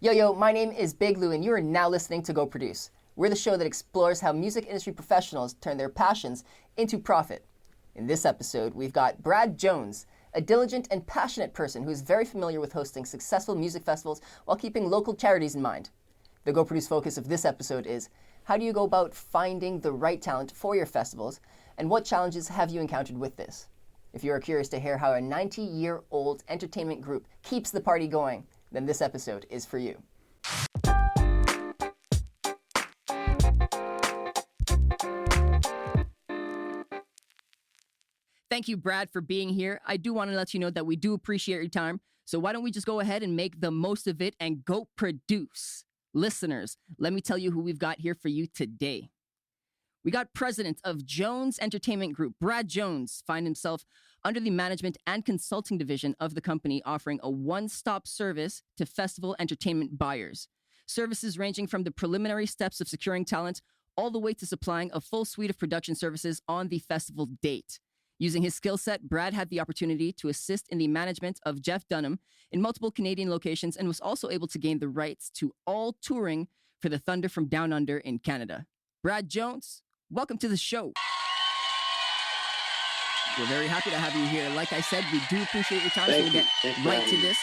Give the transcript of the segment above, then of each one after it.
Yo, my name is Big Lou, and you are now listening to Go Produce. We're the show that explores how music industry professionals turn their passions into profit. In this episode, we've got Brad Jones, a diligent and passionate person who is very familiar with hosting successful music festivals while keeping local charities in mind. The Go Produce focus of this episode is how do you go about finding the right talent for your festivals, and what challenges have you encountered with this? If you are curious to hear how a 90-year-old entertainment group keeps the party going, then this episode is for you. Thank you, Brad, for being here. I do want to let you know that we do appreciate your time. So why don't we just go ahead and make the most of it and go produce? Listeners, let me tell you who we've got here for you today. We got president of Jones Entertainment Group, Brad Jones, find himself under the management and consulting division of the company, offering a one-stop service to festival entertainment buyers. Services ranging from the preliminary steps of securing talent all the way to supplying a full suite of production services on the festival date. Using his skill set, Brad had the opportunity to assist in the management of Jeff Dunham in multiple Canadian locations and was also able to gain the rights to all touring for the Thunder from Down Under in Canada. Brad Jones, welcome to the show. We're very happy to have you here. Like I said, we do appreciate your time, so we'll get right to this.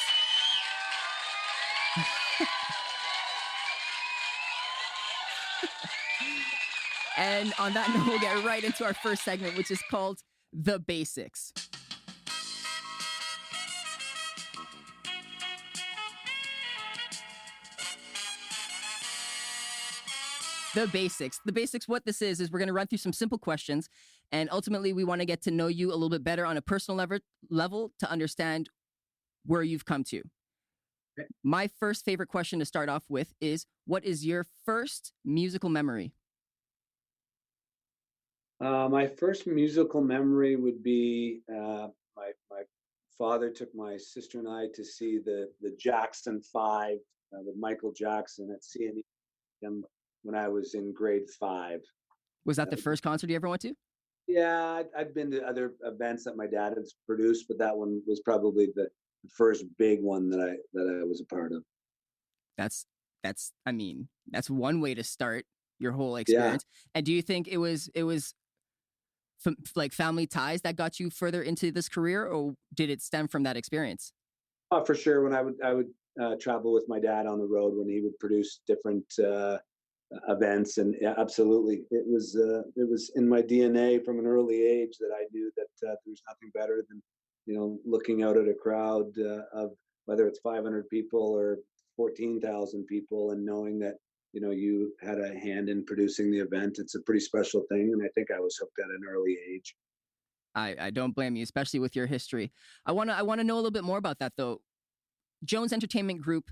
And on that note, we'll get right into our first segment, which is called The Basics. The basics. The basics, what this is we're going to run through some simple questions, and ultimately we want to get to know you a little bit better on a personal level to understand where you've come to. Okay. My first favorite question to start off with is, what is your first musical memory? My first musical memory would be my father took my sister and I to see the Jackson Five with Michael Jackson at CNE when I was in grade 5. Was that the first concert you ever went to? Yeah, I'd been to other events that my dad had produced, but that one was probably the first big one that I was a part of. That's one way to start your whole experience. Yeah. And do you think it was like family ties that got you further into this career, or did it stem from that experience? For sure. When I would travel with my dad on the road when he would produce different events, and yeah, absolutely, it was in my DNA from an early age that I knew that there's nothing better than looking out at a crowd of whether it's 500 people or 14,000 people, and knowing that you had a hand in producing the event. It's a pretty special thing, and I think I was hooked at an early age. I don't blame you, especially with your history. I want to know a little bit more about that, though. Jones Entertainment Group,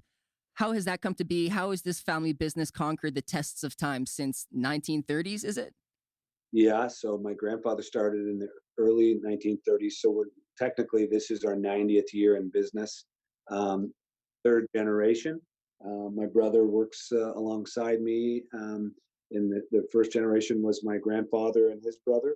how has that come to be? How has this family business conquered the tests of time since 1930s, is it? Yeah, so my grandfather started in the early 1930s, so technically this is our 90th year in business. Third generation. My brother works alongside me. In the first generation was my grandfather and his brother.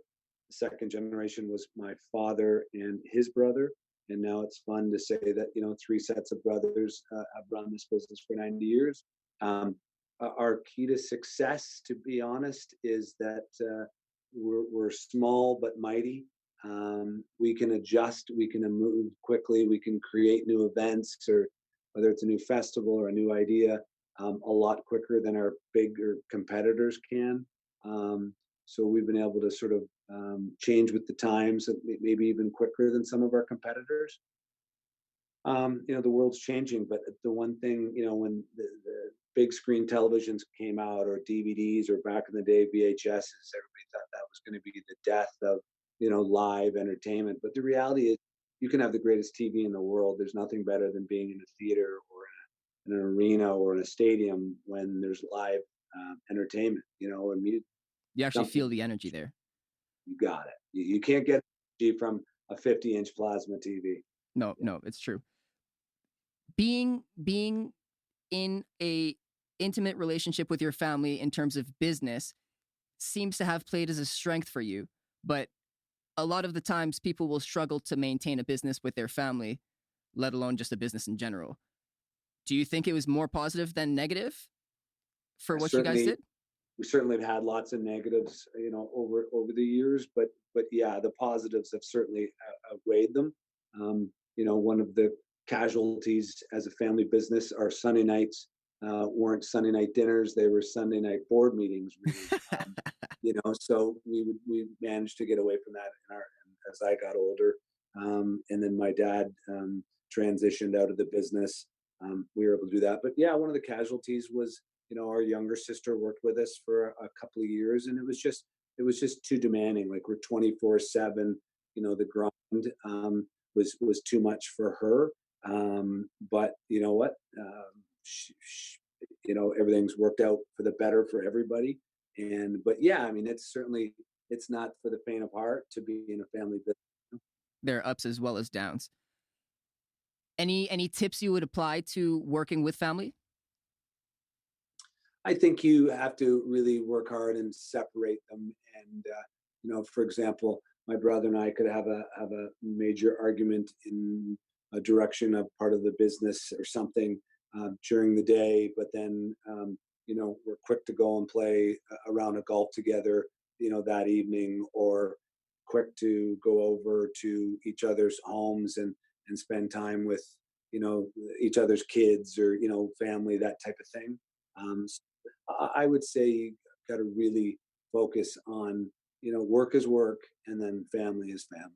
The second generation was my father and his brother. And now it's fun to say that, 3 sets of brothers have run this business for 90 years. Our key to success, to be honest, is that we're small but mighty. We can adjust, we can move quickly, we can create new events, or whether it's a new festival or a new idea, a lot quicker than our bigger competitors can. So we've been able to sort of change with the times, maybe even quicker than some of our competitors. The world's changing, but the one thing, when the big screen televisions came out, or DVDs, or back in the day, VHSs, everybody thought that was going to be the death of, live entertainment. But the reality is, you can have the greatest TV in the world. There's nothing better than being in a theater or in an arena or in a stadium when there's live entertainment, or music. You actually feel the energy there. You got it. You can't get energy from a 50-inch plasma TV. No, it's true. Being in a intimate relationship with your family in terms of business seems to have played as a strength for you, but a lot of the times people will struggle to maintain a business with their family, let alone just a business in general. Do you think it was more positive than negative for I what you guys certainly did? we certainly have had lots of negatives, over the years, but yeah, the positives have certainly outweighed them. One of the casualties as a family business, our Sunday nights weren't Sunday night dinners; they were Sunday night board meetings. Really, so we managed to get away from that as I got older, and then my dad transitioned out of the business. We were able to do that, but yeah, one of the casualties was our younger sister worked with us for a couple of years, and it was just too demanding. Like we're 24/7. The grind was too much for her. But you know what? Everything's worked out for the better for everybody. But yeah, I mean, it's not for the faint of heart to be in a family business. There are ups as well as downs. Any tips you would apply to working with family? I think you have to really work hard and separate them. And for example, my brother and I could have a major argument in a direction of part of the business or something during the day, but then we're quick to go and play a round of golf together, that evening, or quick to go over to each other's homes and spend time with you know each other's kids or family, that type of thing. So I would say you got to really focus on, work is work and then family is family.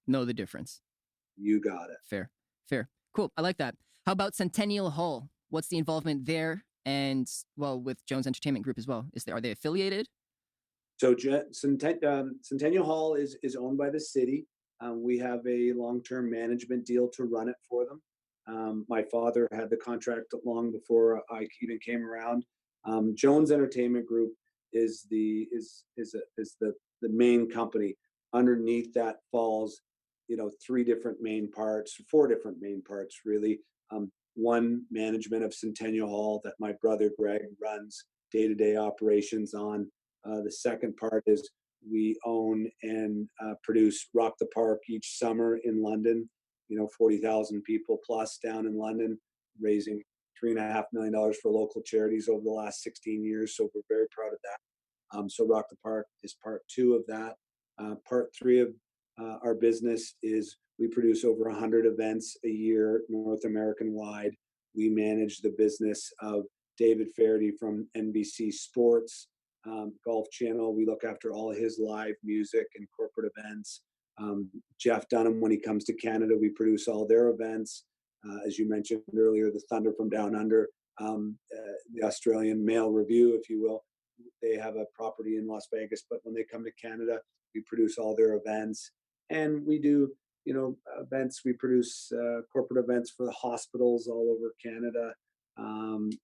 Know the difference. You got it. Fair, fair, cool. I like that. How about Centennial Hall? What's the involvement there? And well, with Jones Entertainment Group as well. Are they affiliated? So Centennial Hall is owned by the city. We have a long-term management deal to run it for them. My father had the contract long before I even came around. Jones Entertainment Group is the main company. Underneath that falls, three different main parts, four different main parts really. One, management of Centennial Hall that my brother Greg runs day-to-day operations on. The second part is we own and produce Rock the Park each summer in London. 40,000 people plus down in London, raising $3.5 million for local charities over the last 16 years. So we're very proud of that. So Rock the Park is part two of that. Part three of our business is we produce over 100 events a year, North American wide. We manage the business of David Faherty from NBC Sports, Golf Channel. We look after all his live music and corporate events. Jeff Dunham, when he comes to Canada, we produce all their events. As you mentioned earlier, the Thunder from Down Under, the Australian Mail Review, if you will. They have a property in Las Vegas, but when they come to Canada, we produce all their events. And we do, events. We produce corporate events for the hospitals all over Canada.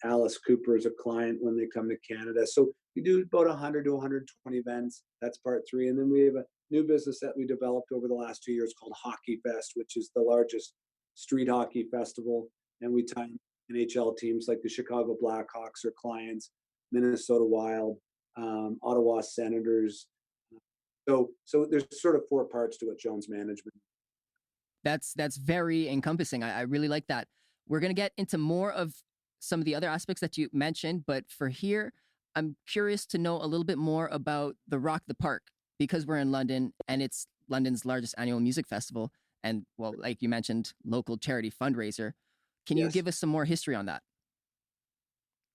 Alice Cooper is a client when they come to Canada. So we do about 100 to 120 events. That's part three. And then we have a new business that we developed over the last 2 years called Hockey Fest, which is the largest street hockey festival. And we tie in NHL teams like the Chicago Blackhawks are clients, Minnesota Wild, Ottawa Senators. So there's sort of four parts to it, Jones Management. That's very encompassing. I really like that. We're gonna get into more of some of the other aspects that you mentioned, but for here, I'm curious to know a little bit more about the Rock the Park because we're in London and it's London's largest annual music festival, and well, like you mentioned, local charity fundraiser. Can you Yes. give us some more history on that?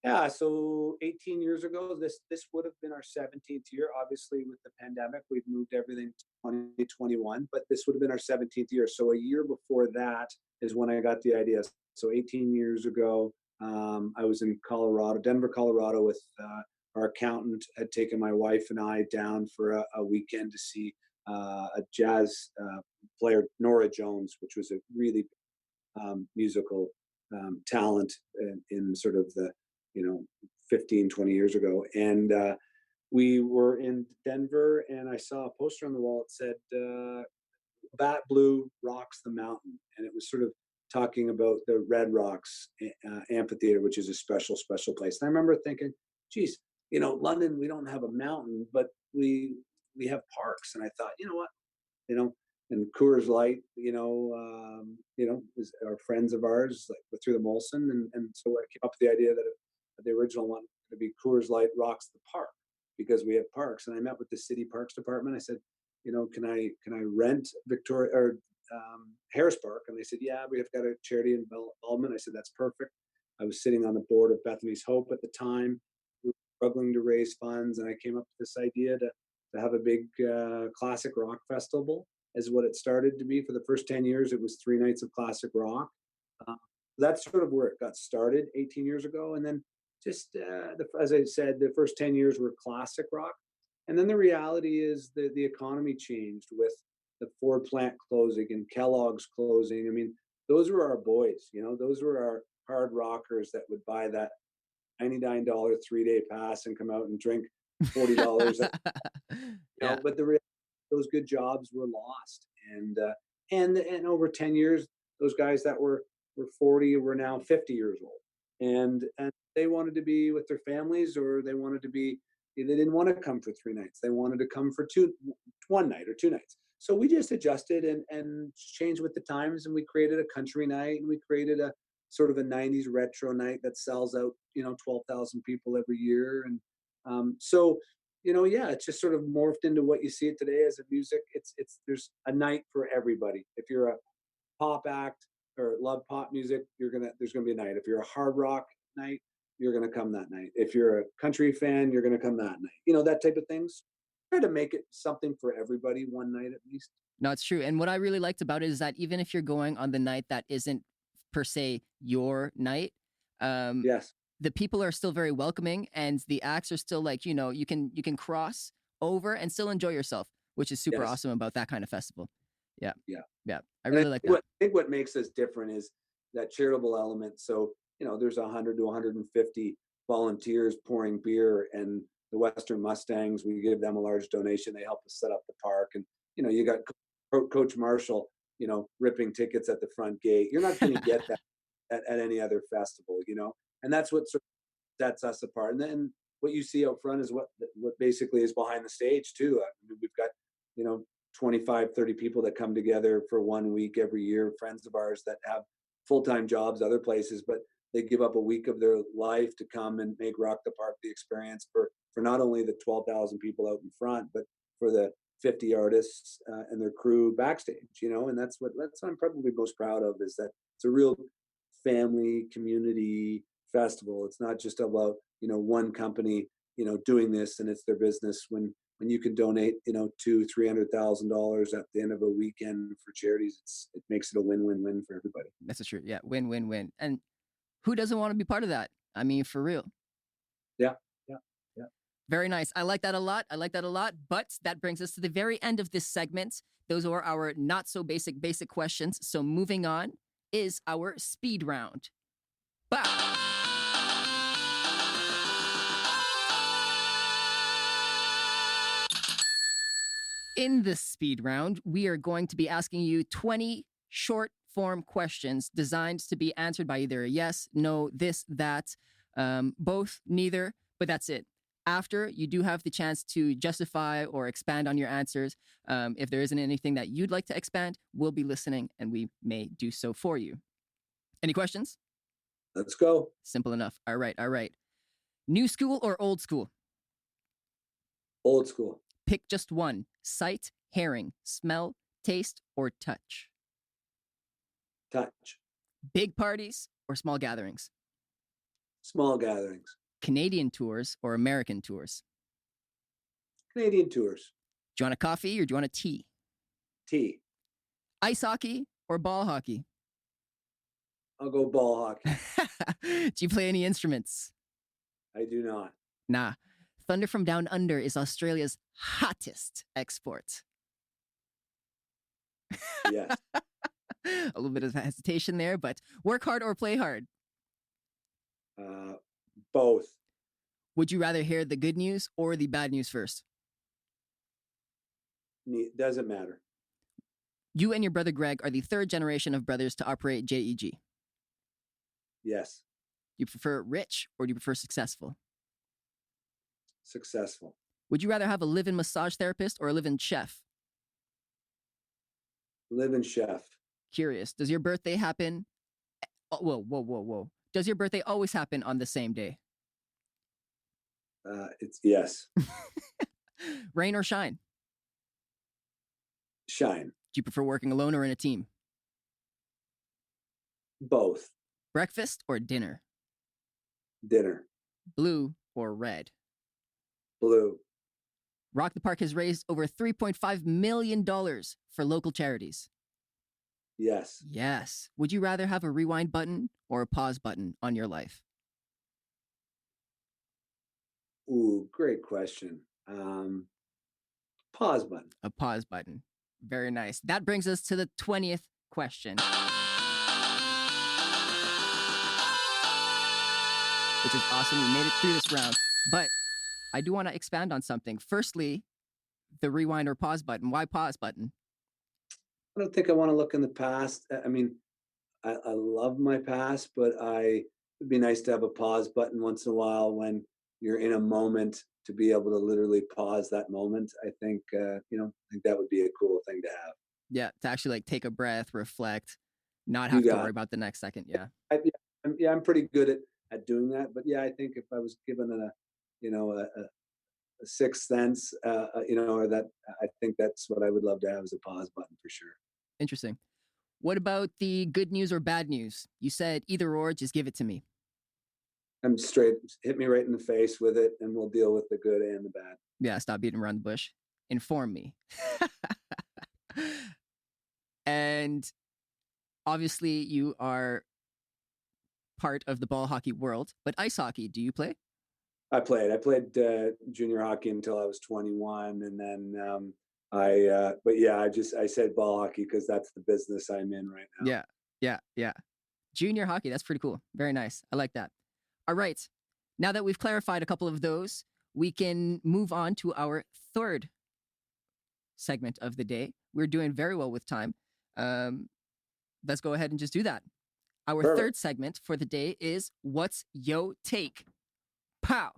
Yeah, so 18 years ago, this would have been our 17th year. Obviously, with the pandemic, we've moved everything to 2021, but this would have been our 17th year. So a year before that is when I got the idea. So 18 years ago, I was in Colorado, Denver, Colorado, with our accountant had taken my wife and I down for a weekend to see a jazz player, Nora Jones, which was a really musical talent in sort of the you know 15, 20 years ago. And we were in Denver and I saw a poster on the wall that said Bat Blue rocks the mountain, and it was sort of talking about the Red Rocks amphitheater, which is a special place. And I remember thinking, geez, London, we don't have a mountain, but we have parks. And I thought, you know what, and Coors Light, was our friends of ours, like through the Molson, and so I came up with the idea that the original one would be Coors Light rocks the park because we have parks. And I met with the city parks department. I said, can I rent Victoria or Harris Park? And they said, yeah, we have got a charity involvement. I said, that's perfect. I was sitting on the board of Bethany's Hope at the time. We were struggling to raise funds, and I came up with this idea to have a big classic rock festival, is what it started to be. For the first 10 years, it was 3 nights of classic rock. Uh, that's sort of where it got started 18 years ago. And then just, as I said, the first 10 years were classic rock. And then the reality is that the economy changed with the Ford plant closing and Kellogg's closing. I mean, those were our boys, those were our hard rockers that would buy that $99 3-day pass and come out and drink $40. Yeah. But those good jobs were lost, and over 10 years, those guys that were 40 were now 50 years old, and they wanted to be with their families, or they wanted to be. They didn't want to come for 3 nights. They wanted to come for 1 night or 2 nights. So we just adjusted and changed with the times, and we created a country night, and we created a sort of a '90s retro night that sells out, 12,000 people every year, and so yeah, it's just sort of morphed into what you see it today as a music. It's there's a night for everybody. If you're a pop act or love pop music, there's gonna be a night. If you're a hard rock night, you're gonna come that night. If you're a country fan, you're gonna come that night. That type of things. Try to make it something for everybody one night at least. No, it's true. And what I really liked about it is that even if you're going on the night that isn't per se your night, um, Yes. the people are still very welcoming, and the acts are still like, you can cross over and still enjoy yourself, which is super Yes. awesome about that kind of festival. Yeah. Yeah. Yeah. I And really like that. I think what makes us different is that charitable element. So, there's 100 to 150 volunteers pouring beer, and the Western Mustangs, we give them a large donation. They help us set up the park. And, you got Coach Marshall, ripping tickets at the front gate. You're not going to get that at any other festival, and that's what sort of sets us apart. And then what you see out front is what basically is behind the stage too. I mean, we've got, you know, 25, 30 people that come together for 1 week every year, friends of ours that have full-time jobs other places, but they give up a week of their life to come and make Rock the Park the experience for not only the 12,000 people out in front, but for the 50 artists and their crew backstage, and that's what I'm probably most proud of, is that it's a real family community festival. It's not just about, one company, doing this and it's their business. When you can donate, $200,000-300,000 at the end of a weekend for charities, it makes it a win-win-win for everybody. That's the truth. Yeah. Win, win, win. And who doesn't want to be part of that? I mean, for real. Yeah, yeah, yeah. Very nice. I like that a lot. I like that a lot. But that brings us to the very end of this segment. Those are our not so basic questions. So moving on is our speed round. Bow. In this speed round, we are going to be asking you 20 short form questions designed to be answered by either a yes, no, this, that, both, neither, but that's it. After, you do have the chance to justify or expand on your answers. If there isn't anything that you'd like to expand, we'll be listening and we may do so for you. Any questions? Let's go. Simple enough. All right, all right. New school or old school? Old school. Pick just one. Sight, hearing, smell, taste, or touch. Touch. Big parties or small gatherings? Small gatherings. Canadian tours or American tours? Canadian tours. Do you want a coffee or do you want a tea? Tea. Ice hockey or ball hockey? I'll go ball hockey. Do you play any instruments? I do not. Nah. Thunder from Down Under is Australia's hottest export. Yes. A little bit of hesitation there, but work hard or play hard? Both. Would you rather hear the good news or the bad news first? Doesn't matter. You and your brother Greg are the third generation of brothers to operate JEG. Yes. Do you prefer rich or do you prefer successful? Successful. Would you rather have a live-in massage therapist or a live-in chef? Live and chef. Curious. Does your birthday happen? Oh, whoa, whoa, whoa, whoa. Does your birthday always happen on the same day? It's yes. Rain or shine? Shine. Do you prefer working alone or in a team? Both. Breakfast or dinner? Dinner. Blue or red? Blue. Rock the Park has raised over $3.5 million for local charities. Yes. Yes. Would you rather have a rewind button or a pause button on your life? Ooh, great question. Pause button. A pause button. Very nice. That brings us to the 20th question, which is awesome. We made it through this round. But I do want to expand on something. Firstly, the rewind or pause button. Why pause button? I don't think I want to look in the past. I mean, I love my past, but it'd be nice to have a pause button once in a while when you're in a moment to be able to literally pause that moment. I think I think that would be a cool thing to have. Yeah, to actually like take a breath, reflect, not You have to got worry about the next second. Yeah. I'm pretty good at doing that. But yeah, I think if I was given a sixth sense, or that, I think that's what I would love to have as a pause button for sure. Interesting. What about the good news or bad news? You said either or, just give it to me. I'm straight. Hit me right in the face with it, and we'll deal with the good and the bad. Yeah, stop beating around the bush. Inform me. And obviously, you are part of the ball hockey world, but ice hockey, do you play? I played. I played junior hockey until I was 21, and then But yeah, I said ball hockey because that's the business I'm in right now. Yeah, yeah, yeah. Junior hockey, that's pretty cool. Very nice. I like that. All right. Now that we've clarified a couple of those, we can move on to our third segment of the day. We're doing very well with time. Um, let's go ahead and just do that. Our Perfect. third segment for the day is What's Yo Take? Pow.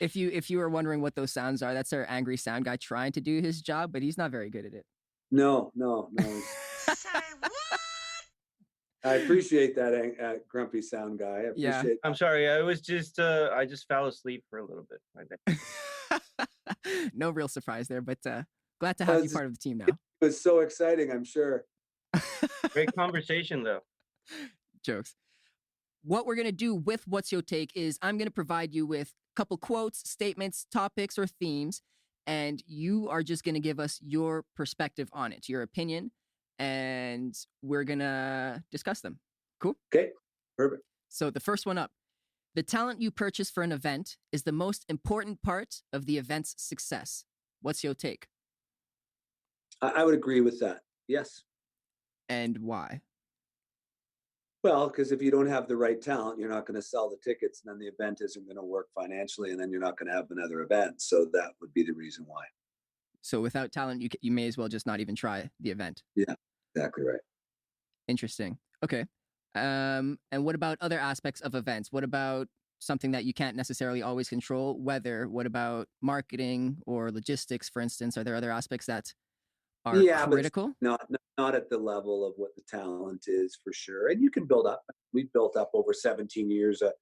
If you were wondering what those sounds are, that's our angry sound guy trying to do his job, but he's not very good at it. No. Say what? I appreciate that grumpy sound guy. I Yeah. appreciate. I'm sorry. I was just I just fell asleep for a little bit. No real surprise there, but glad to have you part of the team now. It was so exciting, I'm sure. Great conversation though. Jokes. What we're going to do with What's Your Take is I'm going to provide you with a couple quotes, statements, topics, or themes, and you are just going to give us your perspective on it, your opinion, and we're going to discuss them. Cool? Okay, perfect. So the first one up. The talent you purchase for an event is the most important part of the event's success. What's your take? I would agree with that. Yes. And why? Well, because if you don't have the right talent, you're not going to sell the tickets, and then the event isn't going to work financially, and then you're not going to have another event. So that would be the reason why. So without talent, you may as well just not even try the event. Yeah, exactly right. Interesting. Okay. And what about other aspects of events? What about something that you can't necessarily always control? Weather? What about marketing or logistics, for instance? Are there other aspects that are critical? But not at the level of what the talent is for sure. And you can build up. We've built up over 17 years a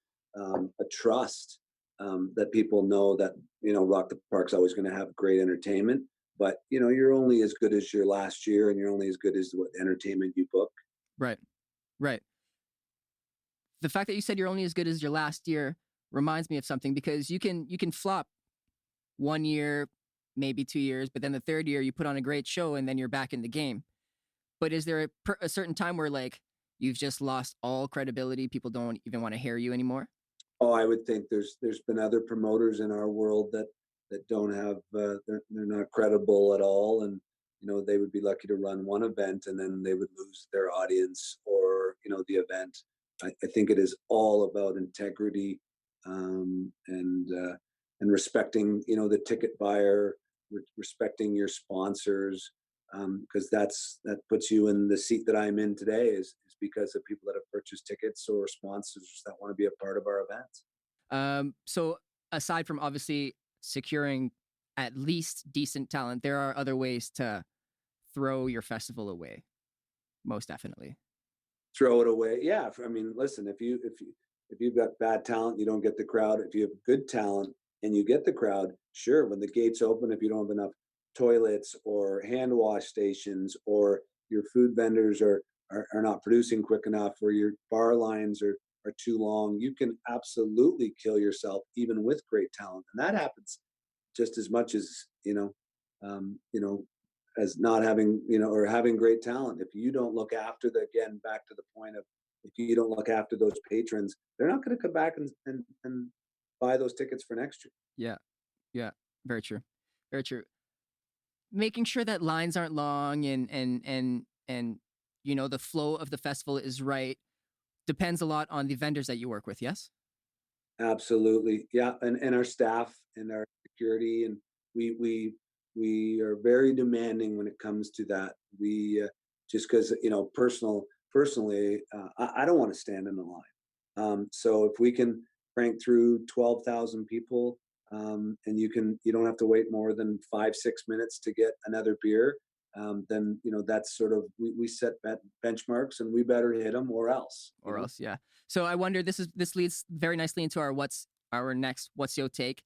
trust that people know that Rock the Park's always going to have great entertainment. But you're only as good as your last year, and you're only as good as what entertainment you book. Right. Right. The fact that you said you're only as good as your last year reminds me of something, because you can flop 1 year, maybe 2 years, but then the third year you put on a great show and then you're back in the game. But is there a certain time where like you've just lost all credibility? People don't even want to hear you anymore? Oh, I would think there's been other promoters in our world that don't have they're not credible at all, and they would be lucky to run one event and then they would lose their audience or the event. I think it is all about integrity, and respecting the ticket buyer, respecting your sponsors, because that puts you in the seat that I'm in today is because of people that have purchased tickets or sponsors that want to be a part of our events. So aside from obviously securing at least decent talent, there are other ways to throw your festival away. Most definitely. Throw it away. Yeah, I mean, listen, if you've got bad talent, you don't get the crowd. If you have good talent and you get the crowd, sure. When the gates open, if you don't have enough toilets or hand wash stations, or your food vendors are not producing quick enough, or your bar lines are too long, you can absolutely kill yourself even with great talent, and that happens just as much as you know as not having or having great talent. If you don't look after the again back to the point of, if you don't look after those patrons, they're not going to come back and buy those tickets for next year. Yeah. Yeah. Very true. Very true. Making sure that lines aren't long and the flow of the festival is right depends a lot on the vendors that you work with. Yes. Absolutely. Yeah. And our staff and our security, and we are very demanding when it comes to that. We just because personally, I don't want to stand in the line. So if we can crank through 12,000 people, and you don't have to wait more than 5 6 minutes to get another beer, then that's sort of, we set benchmarks, and we better hit them or else. Or else, yeah. So I wonder, this leads very nicely into our next what's your take.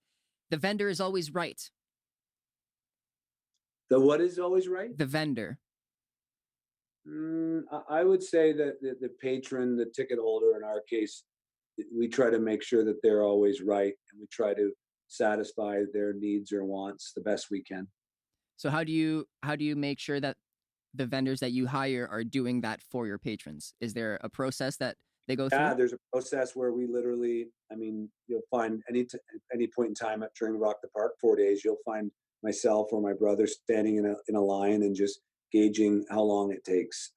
The vendor is always right. The what is always right? The vendor. I would say that the patron, the ticket holder, in our case, we try to make sure that they're always right, and we try to satisfy their needs or wants the best we can. So how do you make sure that the vendors that you hire are doing that for your patrons? Is there a process that they go through? Yeah, there's a process where we literally, I mean, you'll find any point in time during Rock the Park 4 days, you'll find myself or my brother standing in a line and just gauging how long it takes.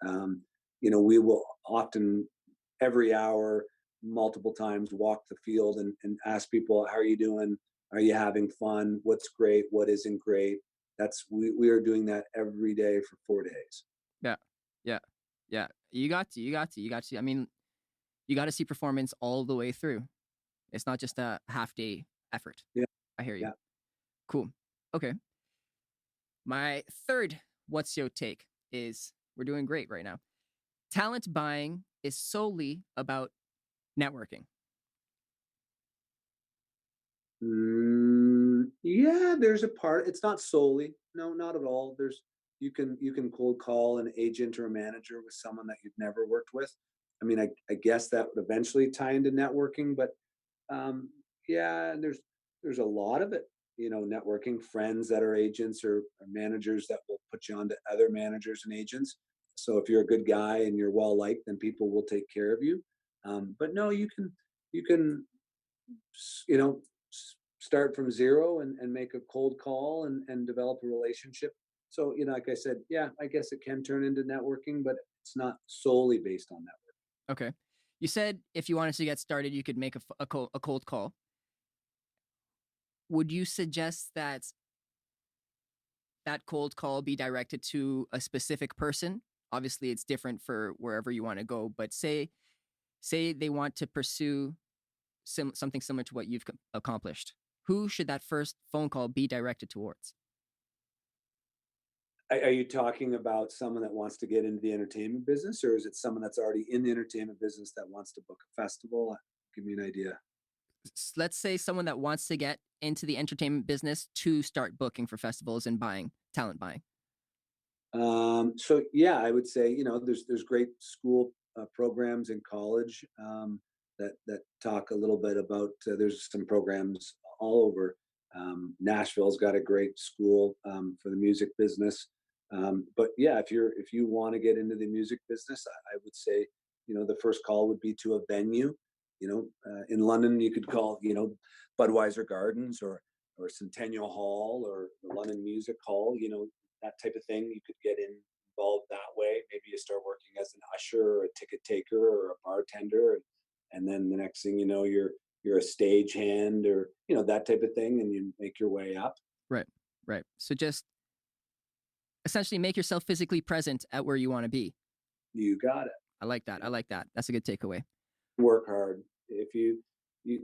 We will often every hour, multiple times, walk the field and ask people, "How are you doing? Are you having fun? What's great? What isn't great?" We are doing that every day for 4 days. Yeah. Yeah. Yeah. You got to. I mean, you got to see performance all the way through. It's not just a half day effort. Yeah, I hear you. yeah. Cool. Okay. My third what's your take is we're doing great right now. Talent buying is solely about networking. Yeah, there's a part. It's not solely. No, not at all. You can cold call an agent or a manager with someone that you've never worked with. I mean, I guess that would eventually tie into networking, but um, yeah, there's a lot of it. Networking, friends that are agents or managers that will put you on to other managers and agents. So if you're a good guy and you're well liked, then people will take care of you. But no, you can start from zero and make a cold call and develop a relationship. So like I said, yeah, I guess it can turn into networking, but it's not solely based on networking. Okay. You said if you wanted to get started, you could make a cold call. Would you suggest that that cold call be directed to a specific person? Obviously, it's different for wherever you want to go, but say they want to pursue something similar to what you've accomplished. Who should that first phone call be directed towards? Are you talking about someone that wants to get into the entertainment business, or is it someone that's already in the entertainment business that wants to book a festival? Give me an idea. Let's say someone that wants to get into the entertainment business to start booking for festivals and buying talent buying. So yeah, I would say there's great school programs in college, that talk a little bit about. There's some programs all over. Nashville's got a great school for the music business. But yeah, if you want to get into the music business, I would say the first call would be to a venue. In London, you could call Budweiser Gardens or Centennial Hall or the London Music Hall. That type of thing. You could get involved that way. Maybe you start working as an usher or a ticket taker or a bartender, and then the next thing you know, you're a stage hand or that type of thing, and you make your way up. Right. Right. So just essentially make yourself physically present at where you want to be. You got it. I like that. I like that. That's a good takeaway. Work hard. If you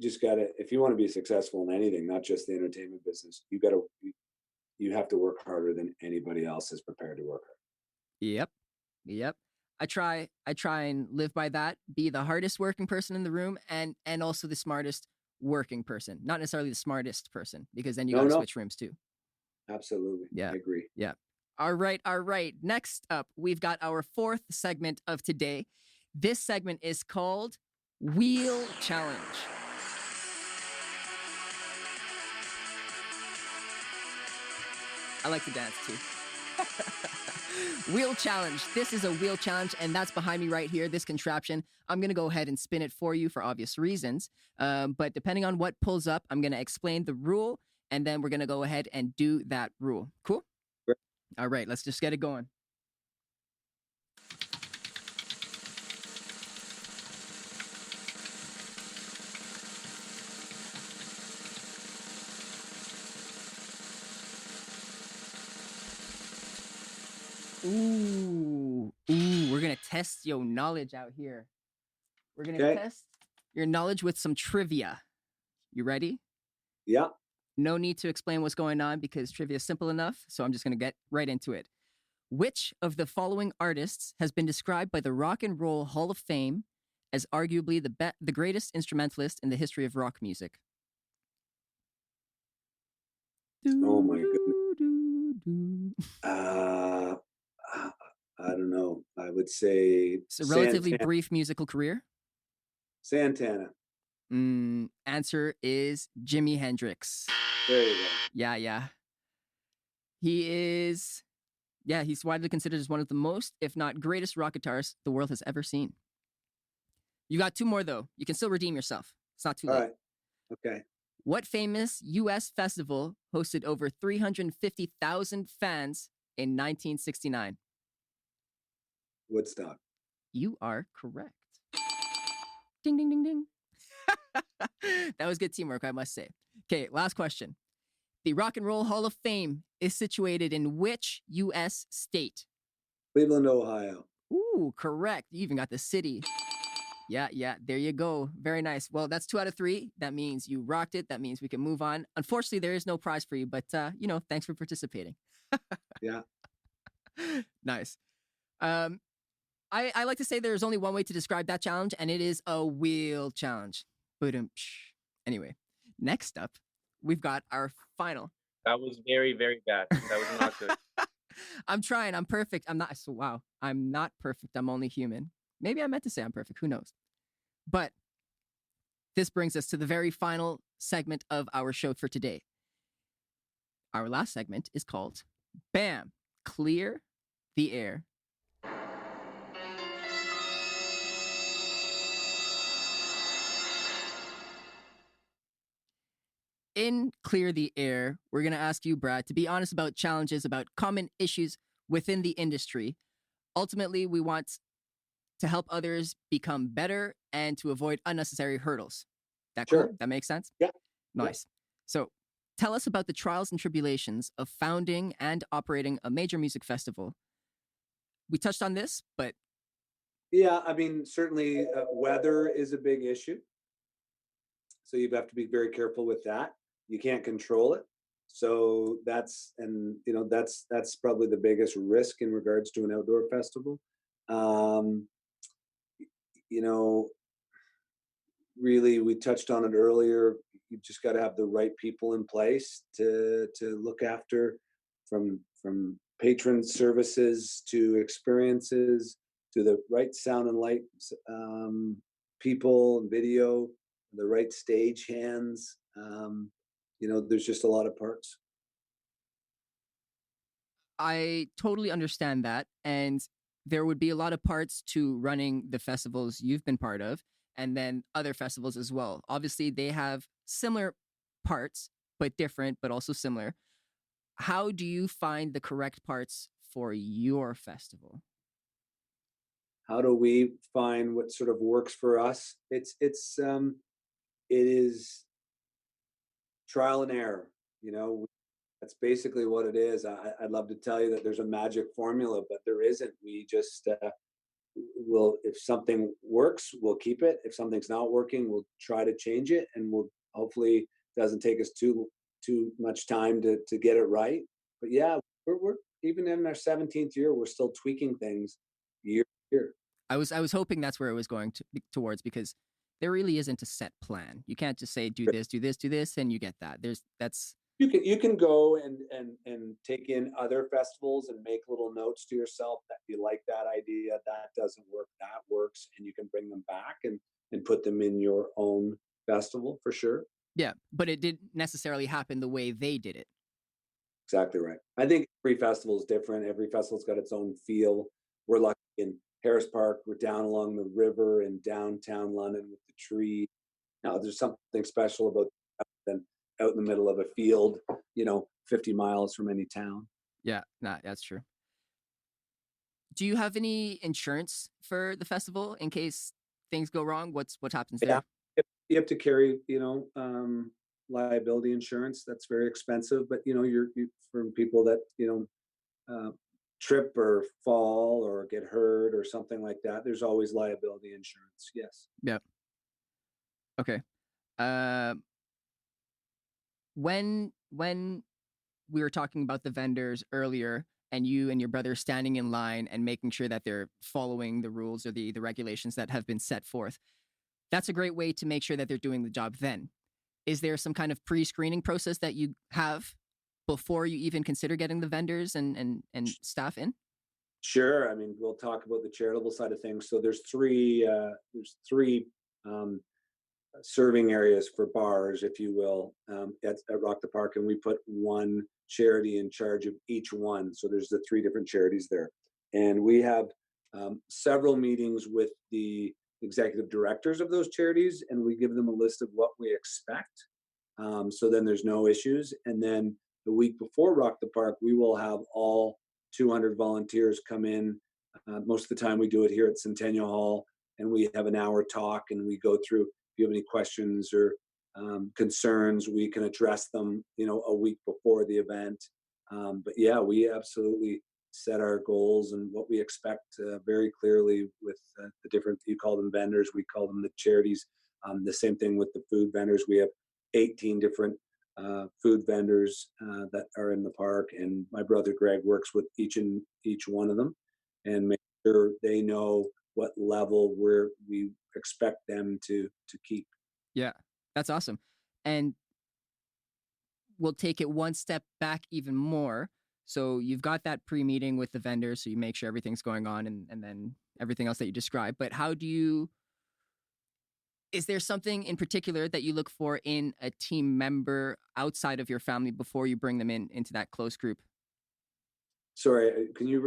just got to, if you want to be successful in anything, not just the entertainment business, you got to you have to work harder than anybody else is prepared to work Yep. Yep. I try and live by that. Be the hardest working person in the room and also the smartest working person. Not necessarily the smartest person, because then you hard. got to No, no, switch rooms too. absolutely. Yeah. I agree. Yeah. All right. All right. Next up, we've got our fourth segment of today. This segment is called Wheel Challenge. I like to dance too. Wheel challenge. This is a wheel challenge, and that's behind me right here, this contraption. I'm going to go ahead and spin it for you for obvious reasons. But depending on what pulls up, I'm going to explain the rule, and then we're going to go ahead and do that rule. Cool? Great. All right, let's just get it going. Ooh, we're gonna test your knowledge out here. We're gonna Okay. test your knowledge with some trivia. You ready? Yeah. No need to explain what's going on because trivia is simple enough, so I'm just gonna get right into it. Which of the following artists has been described by the Rock and Roll Hall of Fame as arguably the greatest instrumentalist in the history of rock music? Oh my goodness. Doo-doo-doo-doo. Uh, I don't know. I would say It's a relatively Santana. brief musical career. Santana. Answer is Jimi Hendrix. There you go. Yeah. He's widely considered as one of the most, if not greatest rock guitarists the world has ever seen. You got two more though. You can still redeem yourself. It's not too All late. right. Okay. What famous US festival hosted over 350,000 fans in 1969? Woodstock. You are correct. Ding, ding, ding, ding. That was good teamwork, I must say. Okay, last question. The Rock and Roll Hall of Fame is situated in which US state? Cleveland, Ohio. Ooh, correct. You even got the city. Yeah, there you go. Very nice. Well, that's 2 out of 3. That means you rocked it. That means we can move on. Unfortunately, there is no prize for you, but thanks for participating. Yeah. Nice. I like to say there's only one way to describe that challenge, and it is a wheel challenge. Anyway, next up, we've got our final. That was very, very bad. That was not good. I'm trying. I'm perfect. I'm not. So, wow. I'm not perfect. I'm only human. Maybe I meant to say I'm perfect. Who knows? But this brings us to the very final segment of our show for today. Our last segment is called BAM! Clear the Air. In Clear the Air, we're going to ask you, Brad, to be honest about challenges, about common issues within the industry. Ultimately, we want to help others become better and to avoid unnecessary hurdles. That cool? Sure. That makes sense? Yeah. Nice. So tell us about the trials and tribulations of founding and operating a major music festival. We touched on this, but Yeah. I mean, certainly weather is a big issue. So you have to be very careful with that. You can't control it. So that's probably the biggest risk in regards to an outdoor festival. Um, you know, really, we touched on it earlier. You just got to have the right people in place to look after, from patron services to experiences to the right sound and light people and video, the right stage hands. There's just a lot of parts. I totally understand that. And there would be a lot of parts to running the festivals you've been part of, and then other festivals as well. Obviously, they have similar parts, but different, but also similar. How do you find the correct parts for your festival? How do we find what sort of works for us? It is trial and error. That's basically what it is. I'd love to tell you that there's a magic formula, but there isn't. We just will, if something works, we'll keep it. If something's not working, we'll try to change it, and we'll hopefully doesn't take us too much time to get it right. But yeah, we're even in our 17th year, we're still tweaking things year to year. I was hoping that's where it was going towards, because there really isn't a set plan. You can't just say do this, do this, do this, and you get that. There's that's You can go and take in other festivals and make little notes to yourself that you like that idea, that doesn't work, that works, and you can bring them back and put them in your own festival for sure. Yeah, but it didn't necessarily happen the way they did it. Exactly right. I think every festival is different. Every festival's got its own feel. We're lucky in Harris Park. We're down along the river in downtown London with the tree. Now, there's something special about than out in the middle of a field, 50 miles from any town. Yeah, nah, that's true. Do you have any insurance for the festival in case things go wrong? What happens Yeah, there? you have to carry, liability insurance. That's very expensive, but from people that uh, trip or fall or get hurt or something like that. There's always liability insurance. Yes. Yeah. Okay. Uh, when we were talking about the vendors earlier, and you and your brother standing in line and making sure that they're following the rules or the regulations that have been set forth, that's a great way to make sure that they're doing the job. Then, is there some kind of pre-screening process that you have before you even consider getting the vendors and staff in? Sure. I mean, we'll talk about the charitable side of things. So there's three um, serving areas for bars, if you will, at Rock the Park, and we put one charity in charge of each one. So there's the three different charities there, and we have several meetings with the executive directors of those charities, and we give them a list of what we expect. So then there's no issues. And then the week before Rock the Park, we will have all 200 volunteers come in. Most of the time, we do it here at Centennial Hall, and we have an hour talk, and we go through. If you have any questions or concerns, we can address them, a week before the event. But yeah, we absolutely set our goals and what we expect very clearly with the different, you call them vendors, we call them the charities. The same thing with the food vendors. We have 18 different food vendors that are in the park, and my brother Greg works with each one of them and make sure they know what level we expect them to keep. Yeah, that's awesome. And we'll take it one step back even more. So you've got that pre-meeting with the vendors, so you make sure everything's going on, and then everything else that you described. But how do you? Is there something in particular that you look for in a team member outside of your family before you bring them into that close group? Sorry, can you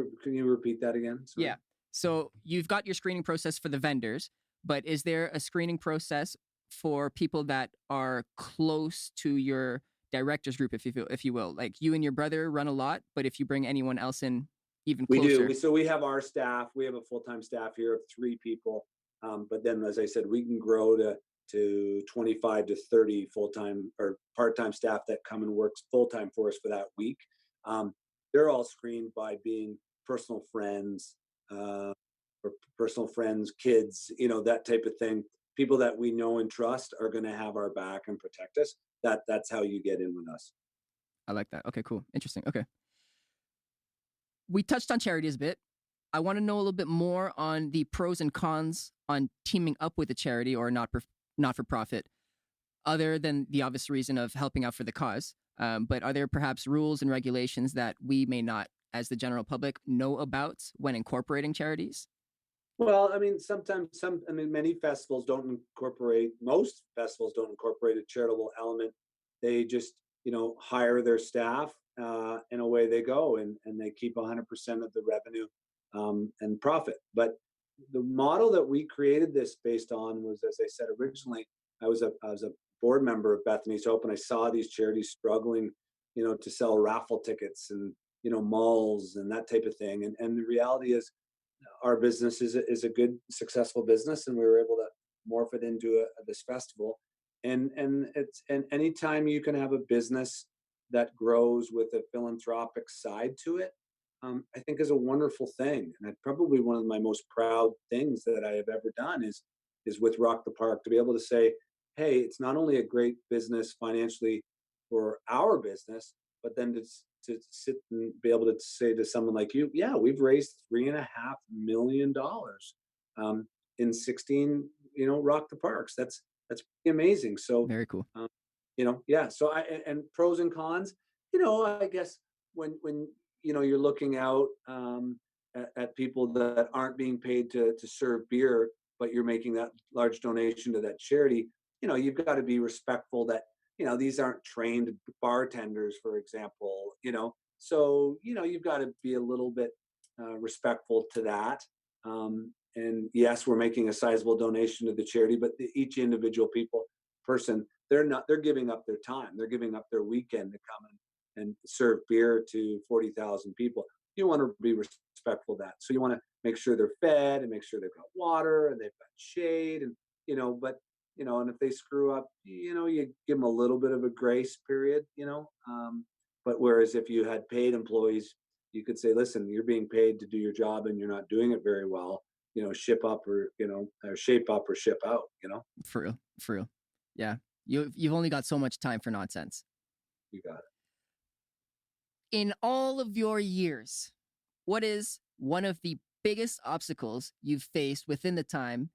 repeat that again? Sorry. Yeah. So you've got your screening process for the vendors, but is there a screening process for people that are close to your directors group, if you will? Like you and your brother run a lot, but if you bring anyone else in even We do. closer. So we have our staff. We have a full-time staff here of three people. But then, as I said, we can grow to 25 to 30 full-time or part-time staff that come and works full-time for us for that week. Um, they're all screened by being personal friends, uh, or personal friends, kids, that type of thing. People that we know and trust are going to have our back and protect us. That's how you get in with us. I like that. Okay, cool. Interesting. Okay. We touched on charities a bit. I want to know a little bit more on the pros and cons on teaming up with a charity or not for profit, other than the obvious reason of helping out for the cause. But are there perhaps rules and regulations that we may not, as the general public, know about when incorporating charities? Well, I mean, many festivals don't most festivals don't incorporate a charitable element. They just, hire their staff, and away they go, and they keep 100% of the revenue and profit. But the model that we created this based on was, as I said originally, I was a board member of Bethany's Hope, and I saw these charities struggling, to sell raffle tickets and malls and that type of thing. And the reality is our business is a good successful business, and we were able to morph it into this festival. And anytime you can have a business that grows with a philanthropic side to it, I think is a wonderful thing. And probably one of my most proud things that I have ever done is with Rock the Park, to be able to say, hey, it's not only a great business financially for our business, but then to sit and be able to say to someone like you, yeah, we've raised $3.5 million um, in 16, rock the parks. That's pretty amazing. So, Very cool. um, yeah. So and pros and cons. I guess when you're looking out at people that aren't being paid to serve beer, but you're making that large donation to that charity. You've got to be respectful that these aren't trained bartenders, for example. So you've got to be a little bit respectful to that. And yes, we're making a sizable donation to the charity, but each individual person, they're giving up their time, they're giving up their weekend to come and serve beer to 40,000 people. You want to be respectful of that, so you want to make sure they're fed and make sure they've got water and they've got shade, and but and if they screw up, you give them a little bit of a grace period. But whereas if you had paid employees, you could say, listen, you're being paid to do your job and you're not doing it very well. Ship up or shape up or ship out. For real. For real. Yeah. You've only got so much time for nonsense. You got it. In all of your years, what is one of the biggest obstacles you've faced within the time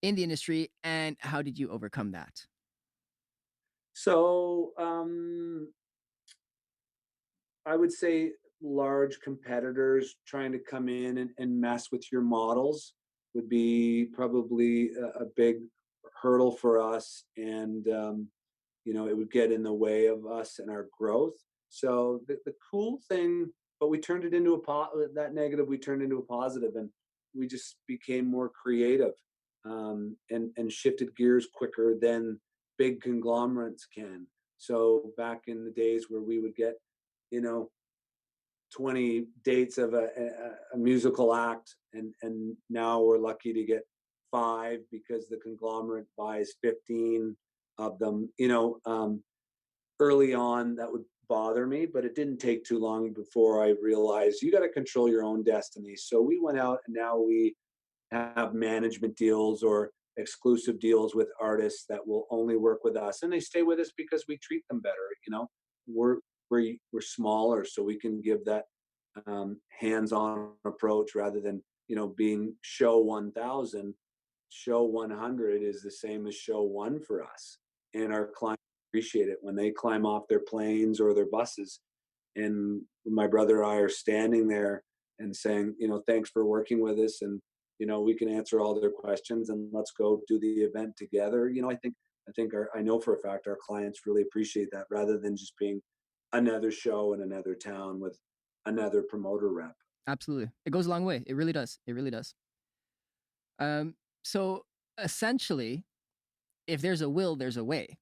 in the industry, and how did you overcome that? So I would say large competitors trying to come in and mess with your models would be probably a big hurdle for us, and it would get in the way of us and our growth. So the cool thing, but we turned it into that negative. We turned into a positive, and we just became more creative, and shifted gears quicker than big conglomerates can. So back in the days where we would get, you know, 20 dates of a musical act, and now we're lucky to get 5 because the conglomerate buys 15 of them. Early on that would bother me, but it didn't take too long before I realized you got to control your own destiny. So we went out and now we have management deals or exclusive deals with artists that will only work with us, and they stay with us because we treat them better. We're we're smaller, so we can give that hands-on approach rather than being show 1,000. Show 100 is the same as show 1 for us, and our clients appreciate it when they climb off their planes or their buses, and my brother and I are standing there and saying, thanks for working with us, and we can answer all their questions, and let's go do the event together. I know for a fact our clients really appreciate that, rather than just being another show in another town with another promoter rep. Absolutely. It goes a long way. It really does. It really does. So essentially, if there's a will, there's a way.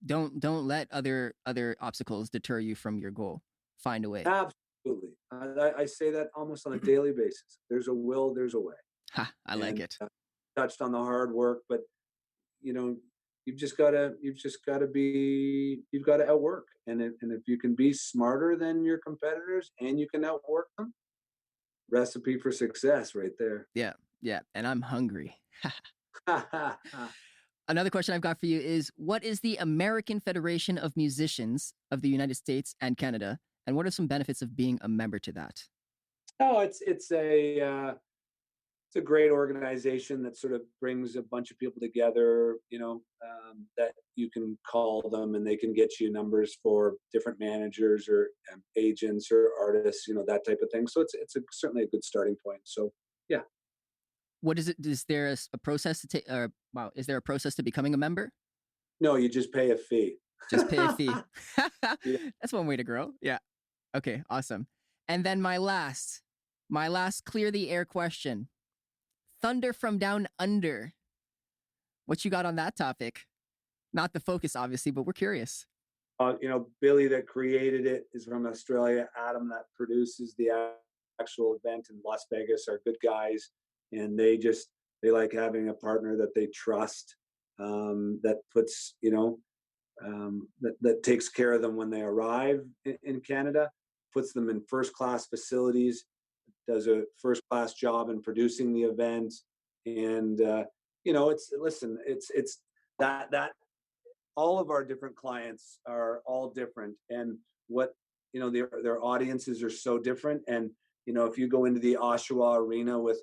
Don't let other obstacles deter you from your goal. Find a way. Absolutely. I say that almost on a daily basis. There's a will, there's a way. Ha, I like it. Touched on the hard work, but you've just gotta outwork. And if you can be smarter than your competitors and you can outwork them, recipe for success right there. Yeah, yeah. And I'm hungry. Another question I've got for you is, what is the American Federation of Musicians of the United States and Canada, and what are some benefits of being a member to that? Oh, it's a great organization that sort of brings a bunch of people together, that you can call them and they can get you numbers for different managers or agents or artists, that type of thing. So certainly a good starting point. So, yeah. What is it? Is there a process to take? Wow, is there a process to becoming a member? No, you just pay a fee. Just pay a fee. Yeah. That's one way to grow. Yeah. Okay, awesome. And then my last clear the air question. Thunder from Down Under. What you got on that topic? Not the focus, obviously, but we're curious. Billy that created it is from Australia. Adam that produces the actual event in Las Vegas are good guys, and they like having a partner that they trust, that puts that takes care of them when they arrive in Canada, puts them in first class facilities, does a first class job in producing the event, and it's that all of our different clients are all different, and what their audiences are so different. And if you go into the Oshawa Arena with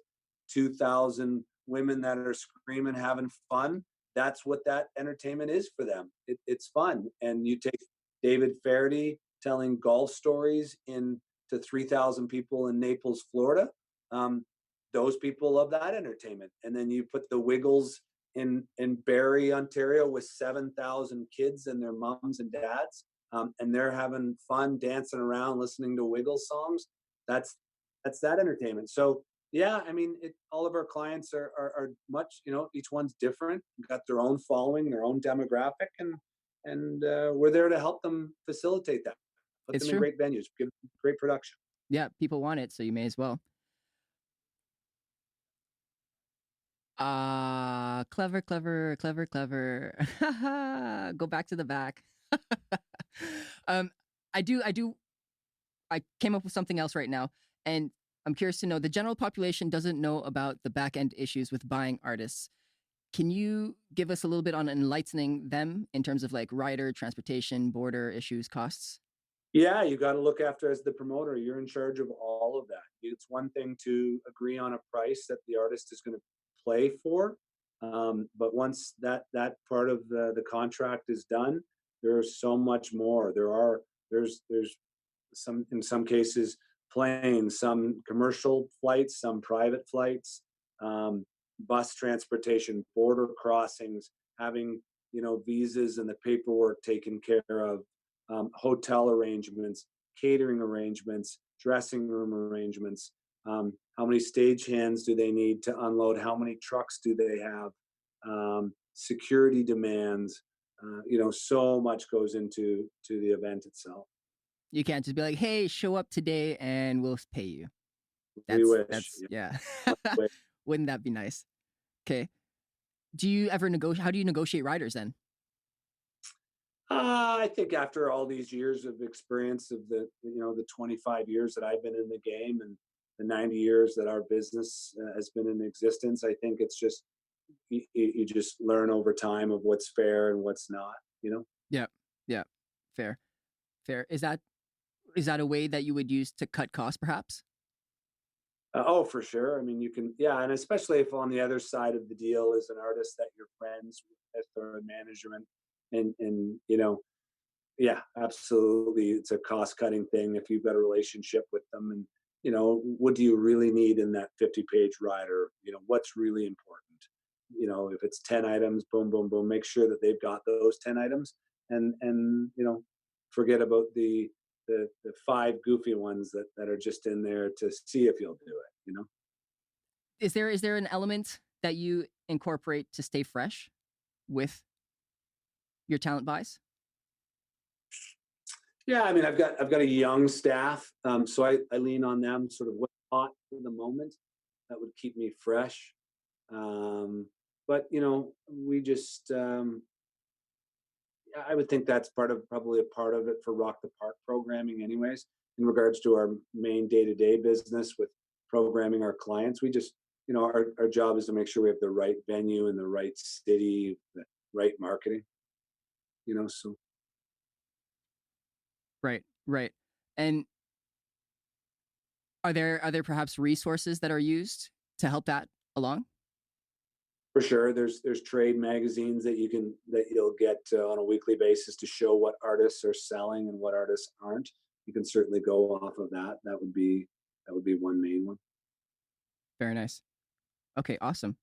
2,000 women that are screaming, having fun, that's what that entertainment is for them. It's fun. And you take David Fairty telling golf stories to 3,000 people in Naples, Florida. Um, those people love that entertainment. And then you put the Wiggles in Barrie, Ontario, with 7,000 kids and their moms and dads, and they're having fun dancing around, listening to Wiggles songs. That's that entertainment. So yeah, I mean, all of our clients are much, each one's different, got their own following, their own demographic, and we're there to help them facilitate that, put It's them in true. great venues, give them great production. Yeah, people want it, so you may as well. Clever, clever, clever, clever. Go back to the back. um, I came up with something else right now, and I'm curious to know the general population doesn't know about the back end issues with buying artists. Can you give us a little bit on enlightening them in terms of like rider, transportation, border issues, costs? Yeah, you got to look after, as the promoter, you're in charge of all of that. It's one thing to agree on a price that the artist is going to play for, but once that part of the contract is done, there's so much more. There's some, in some cases, planes, some commercial flights, some private flights, um, bus transportation, border crossings, having visas and the paperwork taken care of, hotel arrangements, catering arrangements, dressing room arrangements. How many stagehands do they need to unload? How many trucks do they have? Security demands. So much goes into the event itself. You can't just be like, "Hey, show up today and we'll pay you." We That's wish. that's yeah. Yeah. Wouldn't that be nice? Okay. Do you ever negotiate? How do you negotiate riders then? I think after all these years of experience of the 25 years that I've been in the game and the 90 years that our business has been in existence, I think it's just you just learn over time of what's fair and what's not. Yeah. Yeah. Fair. Fair. Is that a way that you would use to cut costs, perhaps? Oh, for sure. I mean, you can, yeah, and especially if on the other side of the deal is an artist that you're friends with or management, and yeah, absolutely. It's a cost cutting thing if you've got a relationship with them. And, what do you really need in that 50-page rider? What's really important? If it's 10 items, boom, boom, boom, make sure that they've got those 10 items, and forget about the five goofy ones that are just in there to see if you'll do it. Is there an element that you incorporate to stay fresh with your talent buys? Yeah, I mean, I've got a young staff, so I lean on them, sort of what's hot for the moment that would keep me fresh. Um, but we just I would think that's probably a part of it for Rock the Park programming, anyways. In regards to our main day-to-day business with programming our clients, we just our job is to make sure we have the right venue in the right city, the right marketing. So Right. Right. And are there perhaps resources that are used to help that along? for sure, there's trade magazines that you'll get on a weekly basis to show what artists are selling and what artists aren't. You can certainly go off of that. That would be one main one. Very nice. Okay, awesome.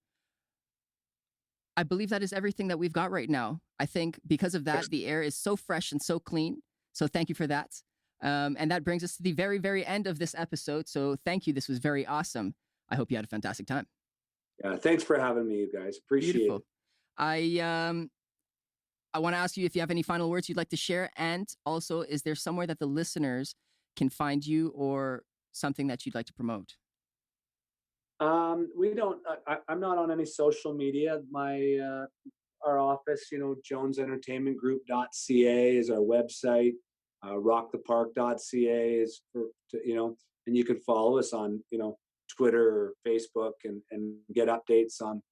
I believe that is everything that we've got right now. I think because of that, the air is so fresh and so clean. So thank you for that. And that brings us to the very, very end of this episode. So thank you. This was very awesome. I hope you had a fantastic time. Yeah, thanks for having me, you guys. Appreciate Beautiful. it. I want to ask you if you have any final words you'd like to share, and also, is there somewhere that the listeners can find you or something that you'd like to promote? We don't. I'm not on any social media. Our office, jonesentertainmentgroup.ca is our website. Rockthepark.ca is and you can follow us on Twitter or Facebook, and get updates on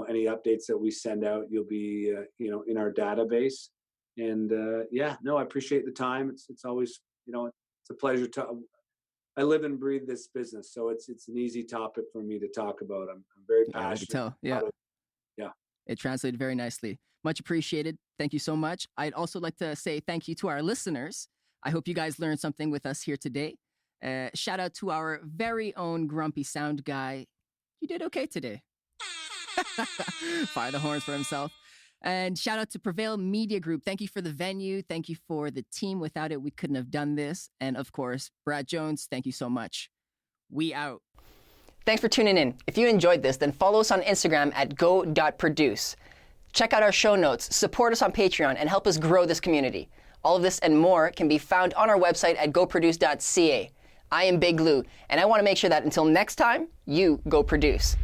any updates that we send out. You'll be in our database. And yeah, no, I appreciate the time. It's always it's a pleasure to. I live and breathe this business, so it's an easy topic for me to talk about. I'm very Yeah, I can passionate. tell. Yeah. Yeah. It translated very nicely. Much appreciated. Thank you so much. I'd also like to say thank you to our listeners. I hope you guys learned something with us here today. Shout out to our very own grumpy sound guy. You did okay today. Fire the horns for himself. And shout out to Prevail Media Group. Thank you for the venue. Thank you for the team. Without it, we couldn't have done this. And of course, Brad Jones, thank you so much. We out. Thanks for tuning in. If you enjoyed this, then follow us on Instagram at go.produce. Check out our show notes, support us on Patreon, and help us grow this community. All of this and more can be found on our website at goproduce.ca. I am Big Lou, and I want to make sure that until next time, you go produce.